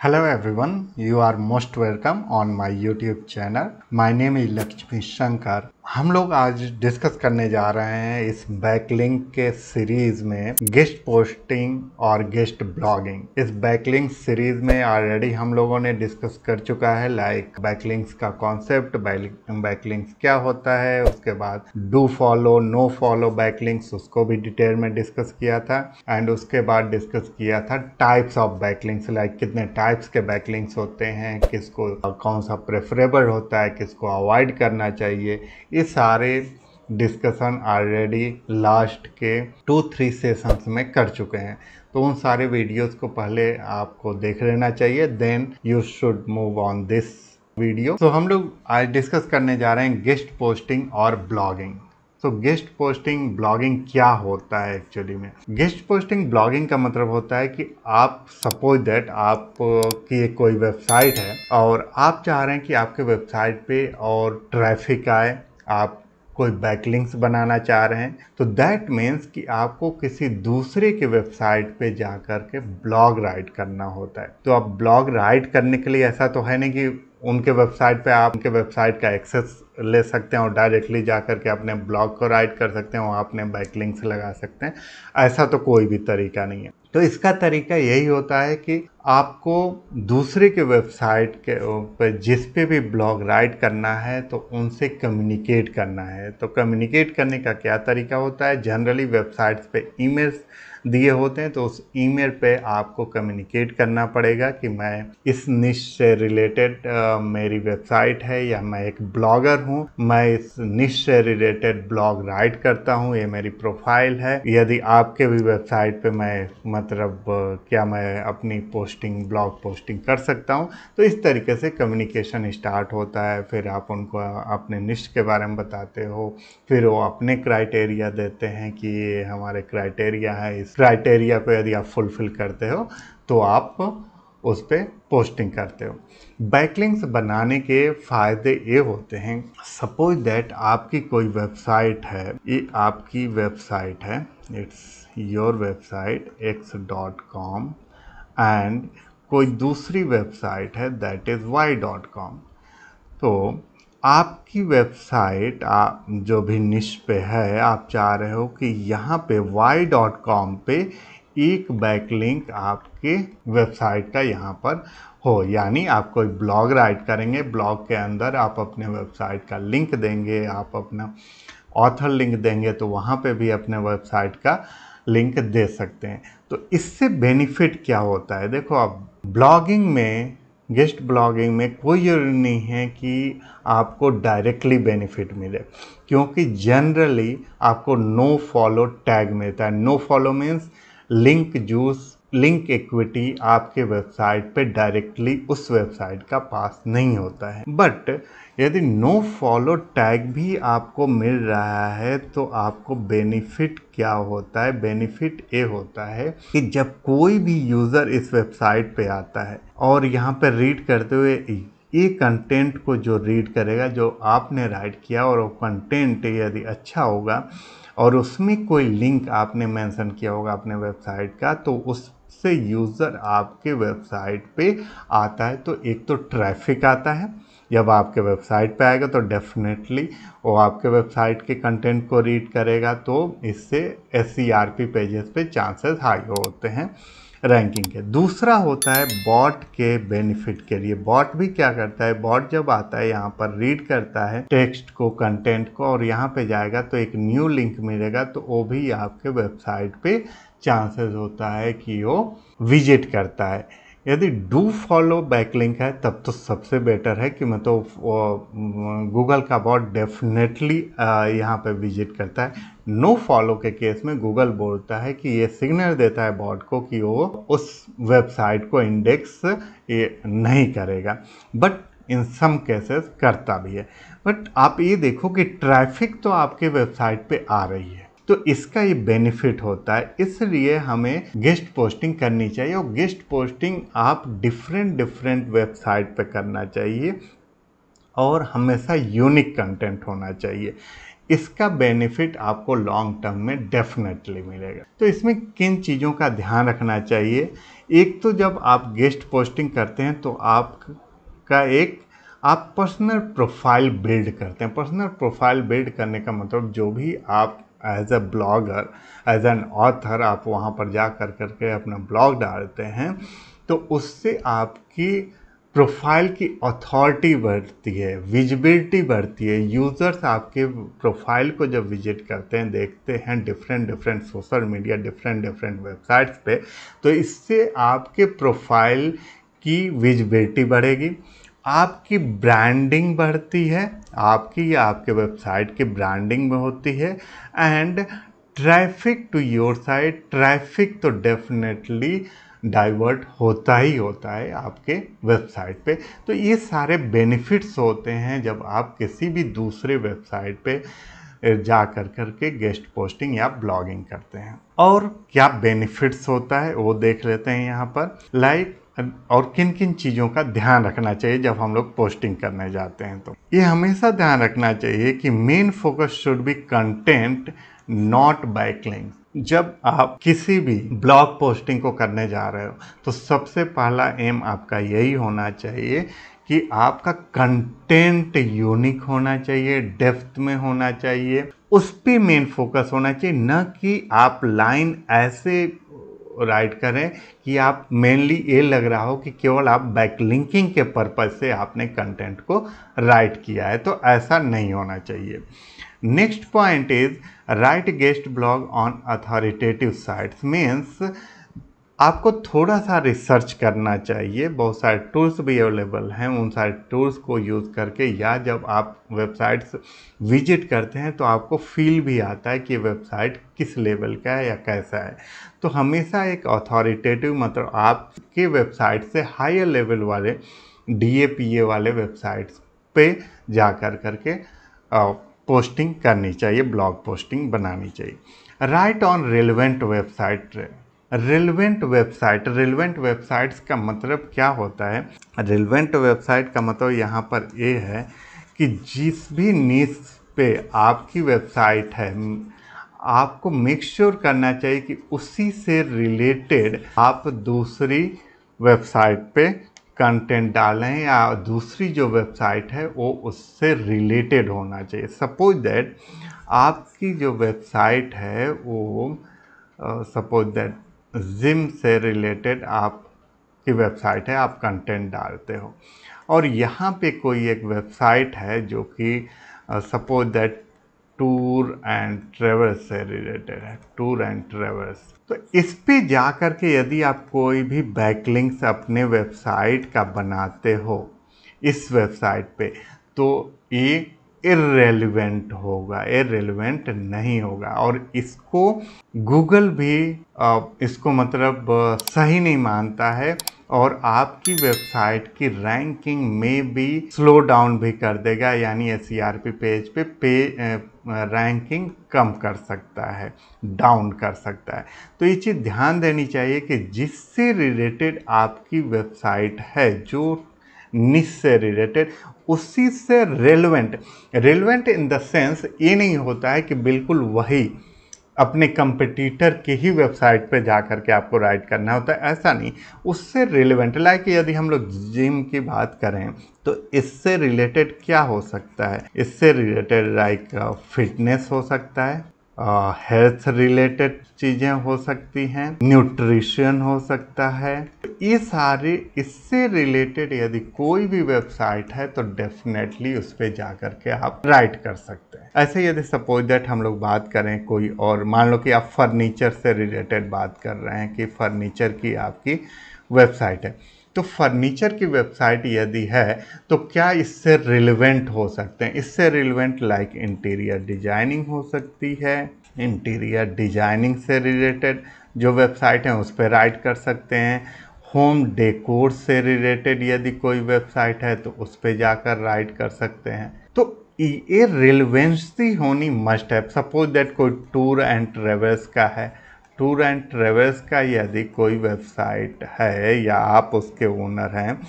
Hello everyone, you are most welcome on my YouTube channel. My name is Lakshmi Shankar. हम लोग आज discuss करने जा रहे हैं इस बैकलिंक के सीरीज में गेस्ट पोस्टिंग और गेस्ट ब्लॉगिंग। इस बैकलिंक सीरीज में ऑलरेडी हम लोगों ने डिस्कस कर चुका है लाइक बैकलिंक्स का कॉन्सेप्ट, बैकलिंक्स क्या होता है, उसके बाद do follow no follow backlinks, उसको भी डिटेल में डिस्कस किया था। एंड उसके बाद डिस्कस किया था टाइप्स ऑफ बैकलिंक्स, लाइक कितने टाइप्स के बैकलिंक्स होते हैं, किसको कौन सा प्रेफरेबल होता है, किसको अवॉइड करना चाहिए। ये सारे डिस्कशन ऑलरेडी लास्ट के 2-3 सेशंस में कर चुके हैं, तो उन सारे वीडियोस को पहले आपको देख लेना चाहिए, then you should move on this video. तो हम लोग आज डिस्कस करने जा रहे हैं गेस्ट पोस्टिंग और ब्लॉगिंग। तो गेस्ट पोस्टिंग ब्लॉगिंग क्या होता है एक्चुअली में? गेस्ट पोस्टिंग ब्लॉगिंग का मतलब होता है कि आप सपोज दैट आप की कोई वेबसाइट है और आप चाह रहे हैं कि आपके वेबसाइट पे और ट्रैफिक आए, आप कोई बैकलिंक्स बनाना चाह रहे हैं, तो दैट मीन्स कि आपको किसी दूसरे के वेबसाइट पे जा कर के ब्लॉग राइट करना होता है। तो अब ब्लॉग राइट करने के लिए ऐसा तो है नहीं कि उनके वेबसाइट पे आप उनके वेबसाइट का एक्सेस ले सकते हैं और डायरेक्टली जा कर के अपने ब्लॉग को राइट कर सकते हैं, वहाँ अपने बैकलिंक्स लगा सकते हैं। ऐसा तो कोई भी तरीका नहीं है। तो इसका तरीका यही होता है कि आपको दूसरे के वेबसाइट के ऊपर जिस पे भी ब्लॉग राइट करना है तो उनसे कम्युनिकेट करना है। तो कम्युनिकेट करने का क्या तरीका होता है? जनरली वेबसाइट्स पे ईमेल्स दिए होते हैं, तो उस ईमेल पे आपको कम्युनिकेट करना पड़ेगा कि मैं इस निश से रिलेटेड मेरी वेबसाइट है, या मैं एक ब्लॉगर हूँ, मैं इस निश से रिलेटेड ब्लॉग राइट करता हूँ, ये मेरी प्रोफाइल है। यदि आपके भी वेबसाइट पे मैं मतलब क्या मैं अपनी ब्लॉग पोस्टिंग कर सकता हूँ, तो इस तरीके से कम्युनिकेशन स्टार्ट होता है। फिर आप उनको अपने निश के बारे में बताते हो, फिर वो अपने क्राइटेरिया देते हैं कि ये हमारे क्राइटेरिया है, इस क्राइटेरिया को यदि आप फुलफिल करते हो तो आप उस पर पोस्टिंग करते हो। बैकलिंक्स बनाने के फ़ायदे ये होते हैं, सपोज दैट आपकी कोई वेबसाइट है, ये आपकी वेबसाइट है, it's your website x.com and कोई दूसरी वेबसाइट है दैट इज़ y.com। तो आपकी वेबसाइट जो भी निश पे है, आप चाह रहे हो कि यहाँ पे y.com पे एक बैकलिंक आपके वेबसाइट का यहाँ पर हो, यानी आप कोई ब्लॉग राइट करेंगे, ब्लॉग के अंदर आप अपने वेबसाइट का लिंक देंगे, आप अपना ऑथर लिंक देंगे, तो वहाँ पे भी अपने वेबसाइट का लिंक दे सकते हैं। तो इससे बेनिफिट क्या होता है? देखो, आप ब्लॉगिंग में, गेस्ट ब्लॉगिंग में कोई ज़रूरी नहीं है कि आपको डायरेक्टली बेनिफिट मिले, क्योंकि जनरली आपको नो फॉलो टैग मिलता है। No follow means link juice, link equity आपके वेबसाइट पे डायरेक्टली उस वेबसाइट का पास नहीं होता है। बट यदि नो फॉलो टैग भी आपको मिल रहा है तो आपको बेनिफिट क्या होता है? बेनिफिट ये होता है कि जब कोई भी यूज़र इस वेबसाइट पे आता है और यहाँ पर रीड करते हुए ये कंटेंट को जो रीड करेगा, जो आपने राइट किया, और वो कंटेंट यदि अच्छा होगा और उसमें कोई लिंक आपने मेंशन किया होगा अपने वेबसाइट का, तो उससे यूज़र आपके वेबसाइट पे आता है। तो एक तो ट्रैफिक आता है, जब आपके वेबसाइट पे आएगा तो डेफिनेटली वो आपके वेबसाइट के कंटेंट को रीड करेगा, तो इससे SERP पेजेस पे चांसेस हाई होते हैं रैंकिंग के। दूसरा होता है बॉट के बेनिफिट के लिए। बॉट भी क्या करता है? बॉट जब आता है यहाँ पर रीड करता है टेक्स्ट को, कंटेंट को, और यहाँ पे जाएगा तो एक न्यू लिंक मिलेगा, तो वो भी आपके वेबसाइट पे चांसेस होता है कि वो विजिट करता है। यदि डू फॉलो बैकलिंक है तब तो सबसे बेटर है कि मैं तो गूगल का बॉट डेफिनेटली यहाँ पे विजिट करता है। नो फॉलो के केस में गूगल बोलता है कि ये सिग्नल देता है बॉट को कि वो उस वेबसाइट को इंडेक्स ये नहीं करेगा, बट इन सम केसेस करता भी है। बट आप ये देखो कि ट्रैफिक तो आपके वेबसाइट पे आ रही है, तो इसका ये बेनिफिट होता है। इसलिए हमें गेस्ट पोस्टिंग करनी चाहिए, और गेस्ट पोस्टिंग आप डिफरेंट वेबसाइट पे करना चाहिए, और हमेशा यूनिक कंटेंट होना चाहिए। इसका बेनिफिट आपको लॉन्ग टर्म में डेफिनेटली मिलेगा। तो इसमें किन चीज़ों का ध्यान रखना चाहिए? एक तो जब आप गेस्ट पोस्टिंग करते हैं तो आपका आप पर्सनल प्रोफाइल बिल्ड करते हैं। पर्सनल प्रोफाइल बिल्ड करने का मतलब जो भी आप as a blogger, as an author आप वहाँ पर जा करके अपना ब्लॉग डालते हैं, तो उससे आपकी प्रोफाइल की अथॉरिटी बढ़ती है, विजिबिलिटी बढ़ती है। यूज़र्स आपके प्रोफाइल को जब विजिट करते हैं, देखते हैं different social media, different websites पे, तो इससे आपके प्रोफाइल की विजिबिलिटी बढ़ेगी, आपकी ब्रांडिंग बढ़ती है, आपकी या आपके वेबसाइट की ब्रांडिंग में होती है, and traffic to your site, traffic तो डेफिनेटली डाइवर्ट होता ही होता है आपके वेबसाइट पे। तो ये सारे बेनिफिट्स होते हैं जब आप किसी भी दूसरे वेबसाइट पे जा करके गेस्ट पोस्टिंग या ब्लॉगिंग करते हैं। और क्या बेनिफिट्स होता है वो देख लेते हैं यहाँ पर। और किन किन चीज़ों का ध्यान रखना चाहिए जब हम लोग पोस्टिंग करने जाते हैं। तो ये हमेशा ध्यान रखना चाहिए कि main focus should be content, not backlink. जब आप किसी भी ब्लॉग पोस्टिंग को करने जा रहे हो तो सबसे पहला एम आपका यही होना चाहिए कि आपका कंटेंट यूनिक होना चाहिए, डेप्थ में होना चाहिए, उस पर मेन फोकस होना चाहिए, न कि आप लाइन ऐसे राइट करें कि आप मेनली ये लग रहा हो कि केवल आप बैकलिंकिंग के पर्पज से आपने कंटेंट को राइट किया है। तो ऐसा नहीं होना चाहिए। Next point is right guest blog on authoritative sites. Means आपको थोड़ा सा रिसर्च करना चाहिए। बहुत सारे टूल्स भी अवेलेबल हैं, उन सारे टूल्स को यूज़ करके, या जब आप वेबसाइट्स विजिट करते हैं तो आपको फील भी आता है कि वेबसाइट किस लेवल का है या कैसा है। तो हमेशा एक अथॉरिटेटिव, मतलब आपके वेबसाइट से हायर लेवल वाले DAPA वाले वेबसाइट्स पे जा करके पोस्टिंग करनी चाहिए, ब्लॉग पोस्टिंग बनानी चाहिए। Right on relevant website. Relevant websites का मतलब क्या होता है? रेलेवेंट वेबसाइट का मतलब यहाँ पर ये है कि जिस भी नीश पे आपकी वेबसाइट है, आपको मेक श्योर करना चाहिए कि उसी से रिलेटेड आप दूसरी वेबसाइट पे कंटेंट डालें, या दूसरी जो वेबसाइट है वो उससे रिलेटेड होना चाहिए। सपोज दैट आपकी जो वेबसाइट है वो सपोज दैट जिम से रिलेटेड आपकी वेबसाइट है, आप कंटेंट डालते हो, और यहाँ पे कोई एक वेबसाइट है जो कि suppose that tour and travels से रिलेटेड है, टूर एंड ट्रेवल्स। तो इस पे जा कर के यदि आप कोई भी बैकलिंक्स अपने वेबसाइट का बनाते हो इस वेबसाइट पे, तो ये इररेलेवेंट होगा, इररेलेवेंट नहीं होगा, और इसको गूगल भी इसको मतलब सही नहीं मानता है, और आपकी वेबसाइट की रैंकिंग में भी स्लो डाउन भी कर देगा, यानी SERP पेज पे रैंकिंग कम कर सकता है, डाउन कर सकता है। तो ये चीज़ ध्यान देनी चाहिए कि जिससे रिलेटेड आपकी वेबसाइट है, जो निश से रिलेटेड, उसी से रेलेवेंट इन द सेंस ये नहीं होता है कि बिल्कुल वही अपने कंपटीटर के ही वेबसाइट पे जा कर के आपको राइट करना होता है, ऐसा नहीं। उससे रिलेवेंट, लाइक यदि हम लोग जिम की बात करें तो इससे रिलेटेड क्या हो सकता है? इससे रिलेटेड लाइक फिटनेस हो सकता है, हेल्थ रिलेटेड चीज़ें हो सकती हैं, न्यूट्रिशन हो सकता है। ये सारे इससे रिलेटेड यदि कोई भी वेबसाइट है तो डेफिनेटली उस पर जा कर के आप राइट कर सकते हैं। ऐसे यदि सपोज दैट हम लोग बात करें कोई और, मान लो कि आप फर्नीचर से रिलेटेड बात कर रहे हैं कि फर्नीचर की आपकी वेबसाइट है, तो फर्नीचर की वेबसाइट यदि है तो क्या इससे रिलेवेंट हो सकते हैं? इससे रिलेवेंट लाइक इंटीरियर डिजाइनिंग हो सकती है, इंटीरियर डिजाइनिंग से रिलेटेड जो वेबसाइट है उस पर राइट कर सकते हैं। होम डेकोर से रिलेटेड यदि कोई वेबसाइट है तो उस पर जाकर राइट कर सकते हैं। तो ये रिलेवेंसी होनी मस्ट है। सपोज दैट कोई टूर एंड ट्रेवल्स का है, टूर एंड ट्रेवल्स का यदि कोई वेबसाइट है या आप उसके ओनर हैं,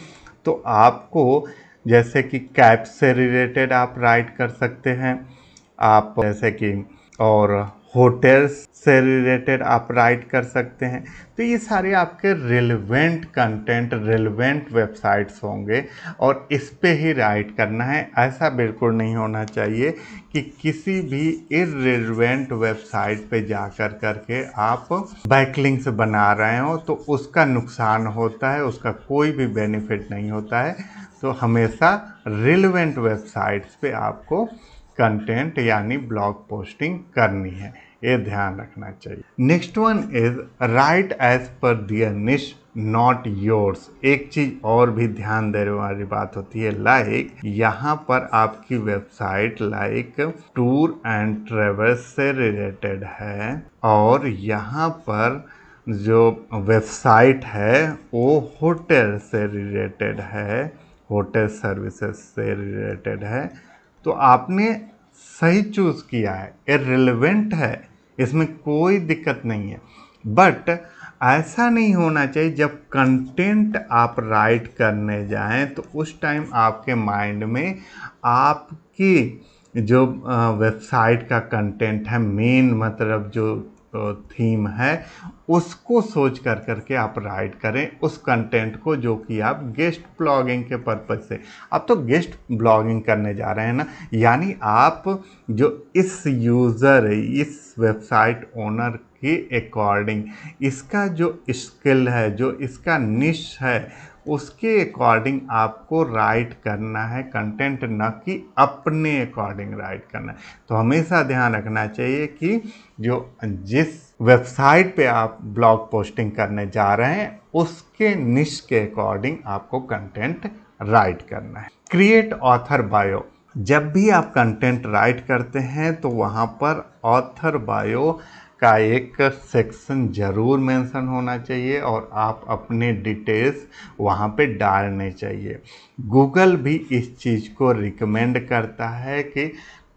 तो आपको जैसे कि कैब से रिलेटेड आप राइट कर सकते हैं, आप जैसे कि और होटल्स से रिलेटेड आप राइट कर सकते हैं। तो ये सारे आपके रिलेवेंट कंटेंट, रिलेवेंट वेबसाइट्स होंगे और इस पे ही राइट करना है। ऐसा बिल्कुल नहीं होना चाहिए कि किसी भी इर्रिलेवेंट वेबसाइट पे जा करके आप बैकलिंक्स बना रहे हो तो उसका नुकसान होता है, उसका कोई भी बेनिफिट नहीं होता है। तो हमेशा रिलेवेंट वेबसाइट्स पे आपको कंटेंट यानी ब्लॉग पोस्टिंग करनी है, ये ध्यान रखना चाहिए। नेक्स्ट वन इज राइट एज पर दियर निश नॉट योर्स। एक चीज और भी ध्यान देने वाली बात होती है, लाइक यहाँ पर आपकी website like tour and travels से रिलेटेड है और यहाँ पर जो वेबसाइट है वो होटल से रिलेटेड है, होटल सर्विसेज से रिलेटेड है, तो आपने सही चूज किया है, इररिलेवेंट है, इसमें कोई दिक्कत नहीं है। बट ऐसा नहीं होना चाहिए जब कंटेंट आप राइट करने जाएं तो उस टाइम आपके माइंड में आपकी जो वेबसाइट का कंटेंट है, मेन मतलब जो थीम है, उसको सोच करके आप राइट करें उस कंटेंट को जो कि आप गेस्ट ब्लॉगिंग के पर्पज से, आप तो गेस्ट ब्लॉगिंग करने जा रहे हैं ना, यानी आप जो इस यूज़र, इस वेबसाइट ओनर के अकॉर्डिंग इसका जो स्किल है, जो इसका निश है, उसके अकॉर्डिंग आपको राइट करना है कंटेंट, न कि अपने अकॉर्डिंग राइट करना है। तो हमेशा ध्यान रखना चाहिए कि जो जिस वेबसाइट पे आप ब्लॉग पोस्टिंग करने जा रहे हैं उसके निश के अकॉर्डिंग आपको कंटेंट राइट करना है। Create author bio. जब भी आप कंटेंट राइट करते हैं तो वहाँ पर ऑथर बायो का एक सेक्शन ज़रूर मेंशन होना चाहिए और आप अपने डिटेल्स वहाँ पे डालने चाहिए। गूगल भी इस चीज़ को रिकमेंड करता है कि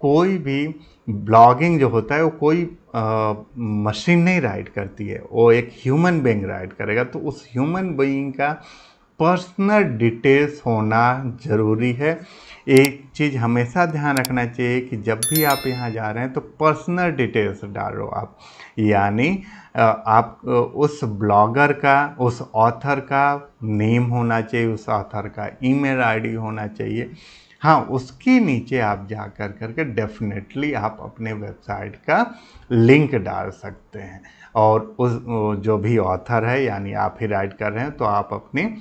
कोई भी ब्लॉगिंग जो होता है वो कोई मशीन नहीं राइट करती है, वो एक ह्यूमन बीइंग राइट करेगा। तो उस ह्यूमन बीइंग का पर्सनल डिटेल्स होना ज़रूरी है। एक चीज़ हमेशा ध्यान रखना चाहिए कि जब भी आप यहाँ जा रहे हैं तो पर्सनल डिटेल्स डालो आप, यानी आप उस ब्लॉगर का, उस ऑथर का नेम होना चाहिए, उस ऑथर का ईमेल आईडी होना चाहिए। हाँ, उसके नीचे आप जा करके डेफिनेटली आप अपने वेबसाइट का लिंक डाल सकते हैं और उस जो भी ऑथर है यानी आप ही राइट कर रहे हैं तो आप अपने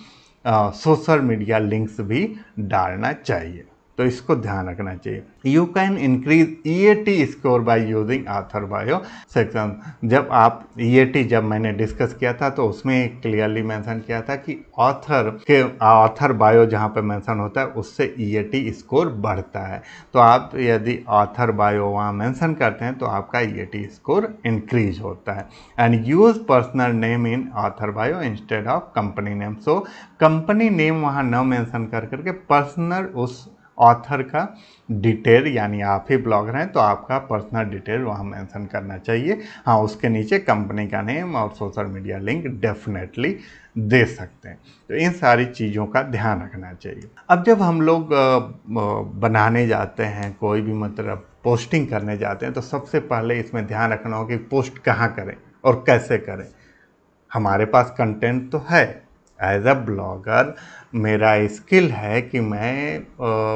सोशल मीडिया लिंक्स भी डालना चाहिए। तो इसको ध्यान रखना चाहिए। You can increase EAT score by using author bio section. जब आप EAT जब मैंने डिस्कस किया था तो उसमें क्लियरली मेंशन किया था कि ऑथर बायो जहाँ पे मेंशन होता है उससे EAT स्कोर बढ़ता है। तो आप यदि ऑथर बायो वहाँ मेंशन करते हैं तो आपका EAT स्कोर इंक्रीज होता है। And use personal name in author bio instead of company name. So company name वहाँ न मेंशन करके पर्सनल उस ऑथर का डिटेल, यानी आप ही ब्लॉगर हैं तो आपका पर्सनल डिटेल वहाँ मेंशन करना चाहिए। हाँ, उसके नीचे कंपनी का नेम और social media link definitely they सकते हैं। तो इन सारी चीज़ों का ध्यान रखना चाहिए। अब जब हम लोग बनाने जाते हैं, कोई भी मतलब पोस्टिंग करने जाते हैं, तो सबसे पहले इसमें ध्यान रखना होगा कि पोस्ट कहाँ करें और कैसे करें। हमारे पास कंटेंट तो है, एज अ ब्लॉगर मेरा स्किल है कि मैं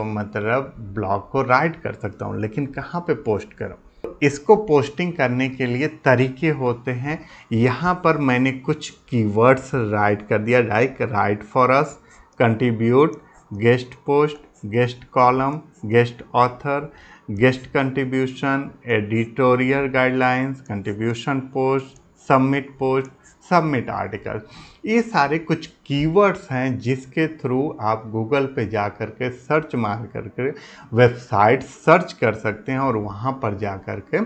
मतलब ब्लॉग को राइट कर सकता हूँ, लेकिन कहाँ पे पोस्ट करूँ। इसको पोस्टिंग करने के लिए तरीके होते हैं। यहाँ पर मैंने कुछ कीवर्ड्स राइट कर दिया, like right for us, contribute, guest post, guest column, guest author, guest contribution, editorial guidelines, contribution post, submit article. ये सारे कुछ कीवर्ड्स हैं जिसके थ्रू आप गूगल पे जा कर के सर्च मार करके वेबसाइट सर्च कर सकते हैं और वहाँ पर जा कर के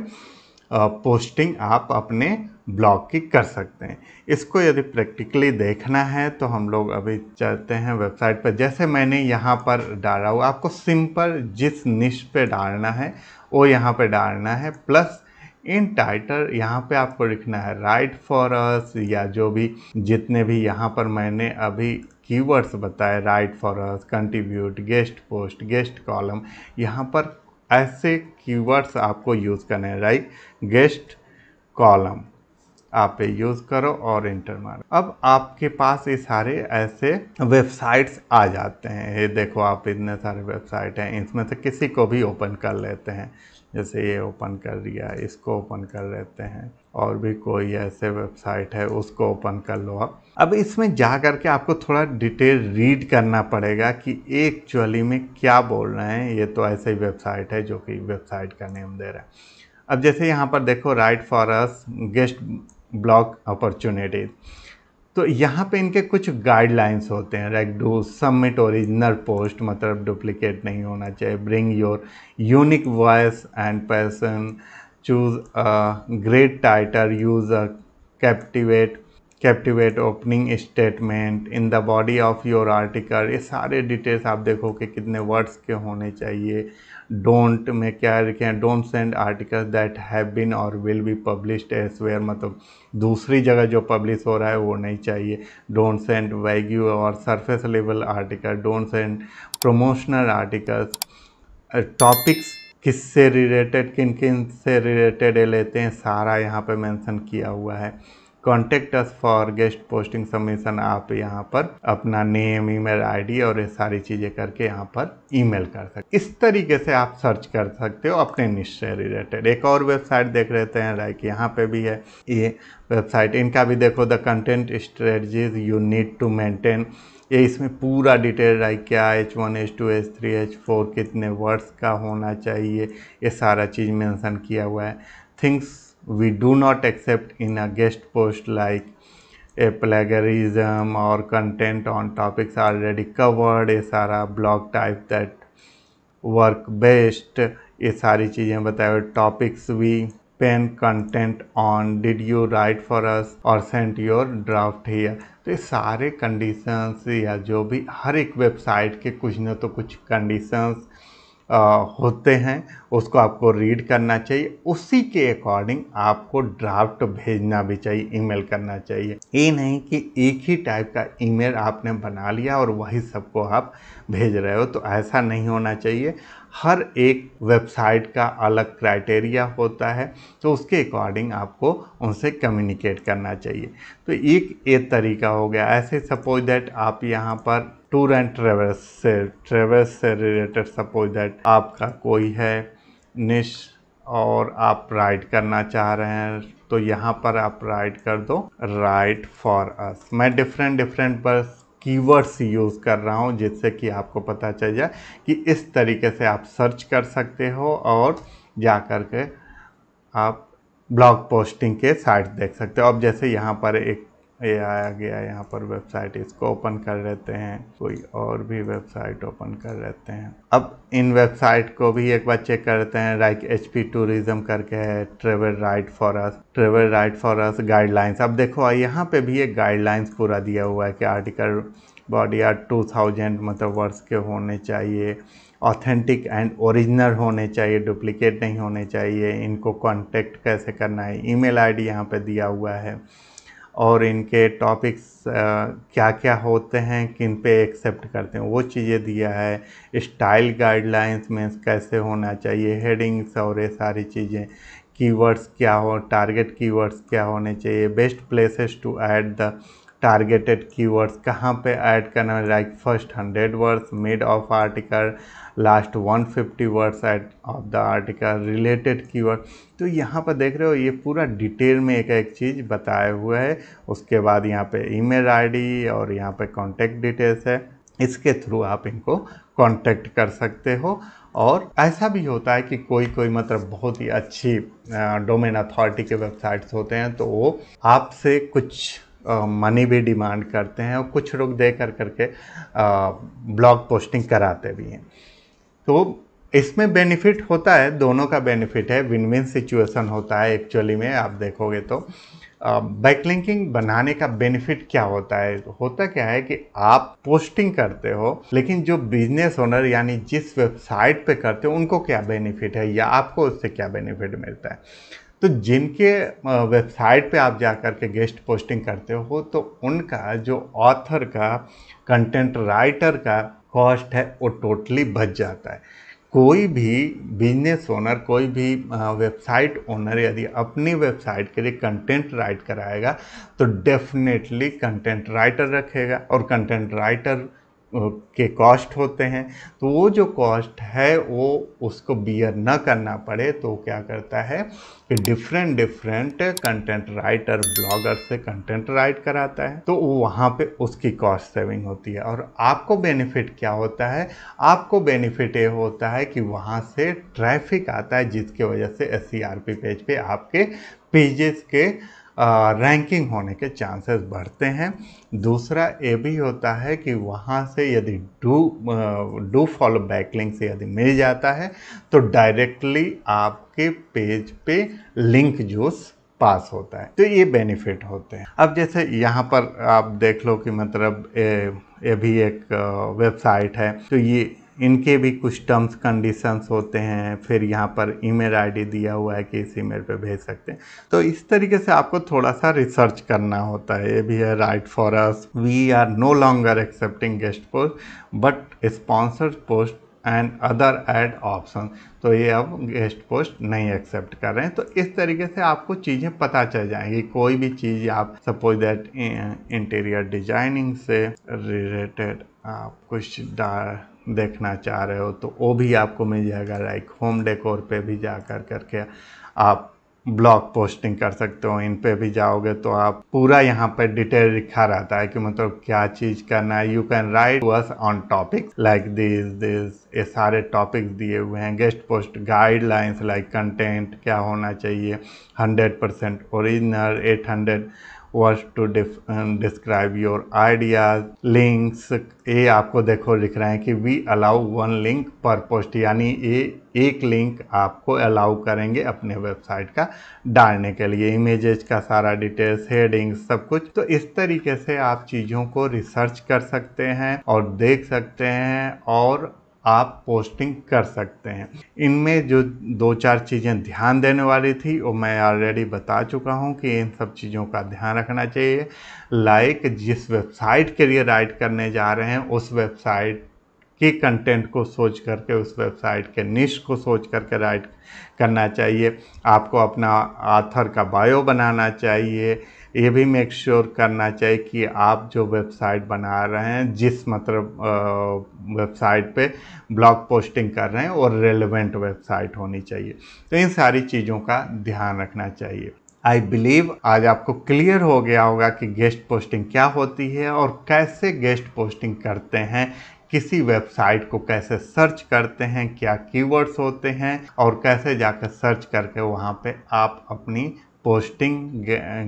पोस्टिंग आप अपने ब्लॉग की कर सकते हैं। इसको यदि प्रैक्टिकली देखना है तो हम लोग अभी चलते हैं वेबसाइट पर। जैसे मैंने यहाँ पर डाला हुआ, आपको सिंपल जिस निश पे डालना है वो यहाँ पे डालना है, प्लस इन टाइटल यहाँ पे आपको लिखना है राइट फॉर अस, या जो भी जितने भी यहाँ पर मैंने अभी कीवर्ड्स बताए, right for us, contribute, guest post, guest column, यहाँ पर ऐसे कीवर्ड्स आपको यूज़ करने हैं, राइट। गेस्ट कॉलम आप यूज़ करो और इंटर मारो। अब आपके पास ये सारे ऐसे वेबसाइट्स आ जाते हैं। ये देखो आप इतने सारे वेबसाइट हैं, इसमें से किसी को भी ओपन कर लेते हैं। जैसे ये ओपन कर दिया, इसको ओपन कर लेते हैं, और भी कोई ऐसे वेबसाइट है उसको ओपन कर लो आप। अब इसमें जा कर के आपको थोड़ा डिटेल रीड करना पड़ेगा कि एक्चुअली में क्या बोल रहे हैं। ये तो ऐसे ही वेबसाइट है जो कि वेबसाइट का नेम दे रहा है। अब जैसे यहाँ पर देखो, right for us guest blog opportunities, तो यहाँ पे इनके कुछ गाइडलाइंस होते हैं। Like do submit original post, मतलब डुप्लीकेट नहीं होना चाहिए। Bring your unique voice and passion, choose a great title, use a captivate opening statement in the body of your article. ये सारे डिटेल्स आप देखो कि कितने वर्ड्स के होने चाहिए। डोंट में क्या लिखे हैं, don't send article that have been or will be published elsewhere, मतलब दूसरी जगह जो पब्लिश हो रहा है वो नहीं चाहिए। डोंट सेंड वैग्यू और surface level article, don't send promotional articles. Topics किससे रिलेटेड, किन किन से रिलेटेड लेते हैं, सारा यहाँ पे मेंशन किया हुआ है। Contact us for guest posting submission, आप यहाँ पर अपना नेम, ईमेल आईडी और ये सारी चीज़ें करके यहाँ पर ईमेल कर सकते। इस तरीके से आप सर्च कर सकते हो अपने निश से रिलेटेड। एक और वेबसाइट देख लेते हैं, लाइक यहाँ पे भी है ये वेबसाइट, इनका भी देखो, the content strategies you need to maintain. ये इसमें पूरा डिटेल, लाइक क्या H1 H2 H3 H4 कितने वर्ड्स का होना चाहिए, ये सारा चीज़ मेंशन किया हुआ है। Things we do not accept in a guest post like a plagiarism or content on topics already covered, ये सारा blog type that work best, ये सारी चीज़ें बताए हुए। Topics we pen content on, did you write for us or sent your draft here। तो ये सारे कंडीशंस या जो भी हर एक वेबसाइट के कुछ न तो कुछ कंडीशंस होते हैं, उसको आपको रीड करना चाहिए। उसी के अकॉर्डिंग आपको ड्राफ्ट भेजना भी चाहिए, ईमेल करना चाहिए। ये नहीं कि एक ही टाइप का ईमेल आपने बना लिया और वही सबको आप भेज रहे हो, तो ऐसा नहीं होना चाहिए। हर एक वेबसाइट का अलग क्राइटेरिया होता है, तो उसके अकॉर्डिंग आपको उनसे कम्युनिकेट करना चाहिए। तो एक तरीका हो गया। ऐसे सपोज दैट आप यहाँ पर टूर एंड ट्रेवल्स से रिलेटेड, सपोज दैट आपका कोई है निश और आप राइट करना चाह रहे हैं, तो यहाँ पर आप राइट कर दो राइट फॉर अस। मैं डिफरेंट बस कीवर्ड्स यूज़ कर रहा हूँ जिससे कि आपको पता चल जाए कि इस तरीके से आप सर्च कर सकते हो और जा कर के आप ब्लॉग पोस्टिंग के साइट देख सकते हो। अब जैसे यहाँ पर एक ये आया गया यहाँ पर वेबसाइट, इसको ओपन कर लेते हैं। कोई और भी वेबसाइट ओपन कर लेते हैं। अब इन वेबसाइट को भी एक बार चेक कर लेते हैं। लाइक HP टूरिज्म करके है, travel right for us guidelines. अब देखो यहाँ पे भी एक गाइडलाइंस पूरा दिया हुआ है कि आर्टिकल बॉडी 2000 मतलब वर्ड्स के होने चाहिए, ऑथेंटिक एंड ओरिजिनल होने चाहिए, डुप्लीकेट नहीं होने चाहिए। इनको कांटेक्ट कैसे करना है, ईमेल आईडी यहाँ पे दिया हुआ है, और इनके टॉपिक्स क्या क्या होते हैं, किन पे एक्सेप्ट करते हैं वो चीज़ें दिया है। स्टाइल गाइडलाइंस में कैसे होना चाहिए, हेडिंग्स और ये सारी चीज़ें, कीवर्ड्स क्या हो, टारगेट कीवर्ड्स क्या होने चाहिए, best places to add the targeted keywords, कहाँ पे ऐड करना, like first 100 words, mid of article, last 150 words at of the article, related keyword. तो यहाँ पर देख रहे हो ये पूरा डिटेल में एक एक चीज़ बताया हुआ है। उसके बाद यहाँ पे ईमेल आईडी और यहाँ पे कॉन्टैक्ट डिटेल्स है, इसके थ्रू आप इनको कांटेक्ट कर सकते हो। और ऐसा भी होता है कि कोई मतलब बहुत ही अच्छी डोमेन अथॉरिटी के वेबसाइट्स होते हैं, तो वो आपसे कुछ मनी भी डिमांड करते हैं और कुछ लोग दे करके ब्लॉग पोस्टिंग कराते भी हैं। तो इसमें बेनिफिट होता है, दोनों का बेनिफिट है, विन विन सिचुएशन होता है। एक्चुअली में आप देखोगे तो बैकलिंकिंग बनाने का बेनिफिट क्या होता है, होता क्या है कि आप पोस्टिंग करते हो, लेकिन जो बिजनेस ओनर यानी जिस वेबसाइट पे करते हो उनको क्या बेनिफिट है या आपको उससे क्या बेनिफिट मिलता है। तो जिनके वेबसाइट पे आप जा कर के गेस्ट पोस्टिंग करते हो, तो उनका जो ऑथर का, कंटेंट राइटर का कॉस्ट है वो टोटली बच जाता है। कोई भी बिजनेस ओनर, कोई भी वेबसाइट ओनर यदि अपनी वेबसाइट के लिए कंटेंट राइट कराएगा तो डेफिनेटली कंटेंट राइटर रखेगा, और कंटेंट राइटर के कॉस्ट होते हैं। तो वो जो कॉस्ट है वो उसको बियर न करना पड़े तो क्या करता है कि डिफरेंट कंटेंट राइटर ब्लॉगर से कंटेंट राइट कराता है, तो वहाँ पे उसकी कॉस्ट सेविंग होती है। और आपको बेनिफिट क्या होता है? आपको बेनिफिट ये होता है कि वहाँ से ट्रैफिक आता है, जिसके वजह से SERP पेज पे आपके पेजेस के रैंकिंग होने के चांसेस बढ़ते हैं। दूसरा ये भी होता है कि वहाँ से यदि डू फॉलो बैकलिंक से यदि मिल जाता है तो डायरेक्टली आपके पेज पे लिंक जूस पास होता है। तो ये बेनिफिट होते हैं। अब जैसे यहाँ पर आप देख लो कि मतलब ये भी एक वेबसाइट है, तो ये इनके भी कुछ टर्म्स कंडीशंस होते हैं। फिर यहाँ पर ईमेल आईडी दिया हुआ है कि इस ईमेल पे भेज सकते हैं। तो इस तरीके से आपको थोड़ा सा रिसर्च करना होता है। ये भी है write for us, we are no longer accepting guest post but sponsored post and other ad option. तो ये अब गेस्ट पोस्ट नहीं एक्सेप्ट कर रहे हैं। तो इस तरीके से आपको चीज़ें पता चल जाएंगी। कोई भी चीज़ आप सपोज दैट इंटीरियर डिजाइनिंग से रिलेटेड आप कुछ देखना चाह रहे हो तो वो भी आपको मिल जाएगा। लाइक होम डेकोर पे भी जा करके आप ब्लॉग पोस्टिंग कर सकते हो। इन पे भी जाओगे तो आप पूरा यहाँ पे डिटेल लिखा रहता है कि मतलब क्या चीज़ करना है। You can write to us on topic like this ये सारे टॉपिक्स दिए हुए हैं। Guest post guidelines like content क्या होना चाहिए, 100% original, 800 words to describe your ideas, links. ये आपको देखो लिख रहे हैं कि we allow 1 link per post, यानी ये एक लिंक आपको अलाउ करेंगे अपने वेबसाइट का डालने के लिए। इमेजेस का सारा डिटेल्स, हेडिंग्स, सब कुछ। तो इस तरीके से आप चीज़ों को रिसर्च कर सकते हैं और देख सकते हैं और आप पोस्टिंग कर सकते हैं। इनमें जो 2-4 चीज़ें ध्यान देने वाली थी वो मैं ऑलरेडी बता चुका हूं कि इन सब चीज़ों का ध्यान रखना चाहिए। लाइक जिस वेबसाइट के लिए राइट करने जा रहे हैं उस वेबसाइट के कंटेंट को सोच करके, उस वेबसाइट के निश को सोच करके राइट करना चाहिए। आपको अपना ऑथर का बायो बनाना चाहिए। ये भी मेक श्योर करना चाहिए कि आप जो वेबसाइट बना रहे हैं, जिस मतलब वेबसाइट पे ब्लॉग पोस्टिंग कर रहे हैं और रेलेवेंट वेबसाइट होनी चाहिए। तो इन सारी चीज़ों का ध्यान रखना चाहिए। आई बिलीव आज आपको क्लियर हो गया होगा कि गेस्ट पोस्टिंग क्या होती है और कैसे गेस्ट पोस्टिंग करते हैं, किसी वेबसाइट को कैसे सर्च करते हैं, क्या कीवर्ड्स होते हैं और कैसे जाकर सर्च करके वहाँ पे आप अपनी posting,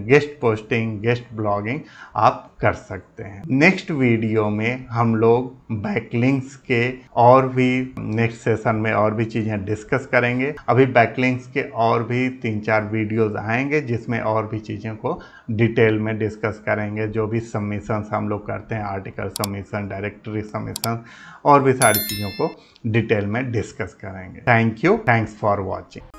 guest posting, guest blogging आप कर सकते हैं। नेक्स्ट वीडियो में हम लोग बैकलिंक्स के और भी नेक्स्ट सेशन में और भी चीज़ें डिस्कस करेंगे। अभी बैकलिंक्स के और भी 3-4 वीडियोस आएंगे जिसमें और भी चीज़ों को डिटेल में डिस्कस करेंगे। जो भी सबमिशंस हम लोग करते हैं, आर्टिकल सबमिशन, डायरेक्टरी सबमिशन और भी सारी चीज़ों को डिटेल में डिस्कस करेंगे। Thank you, thanks for watching.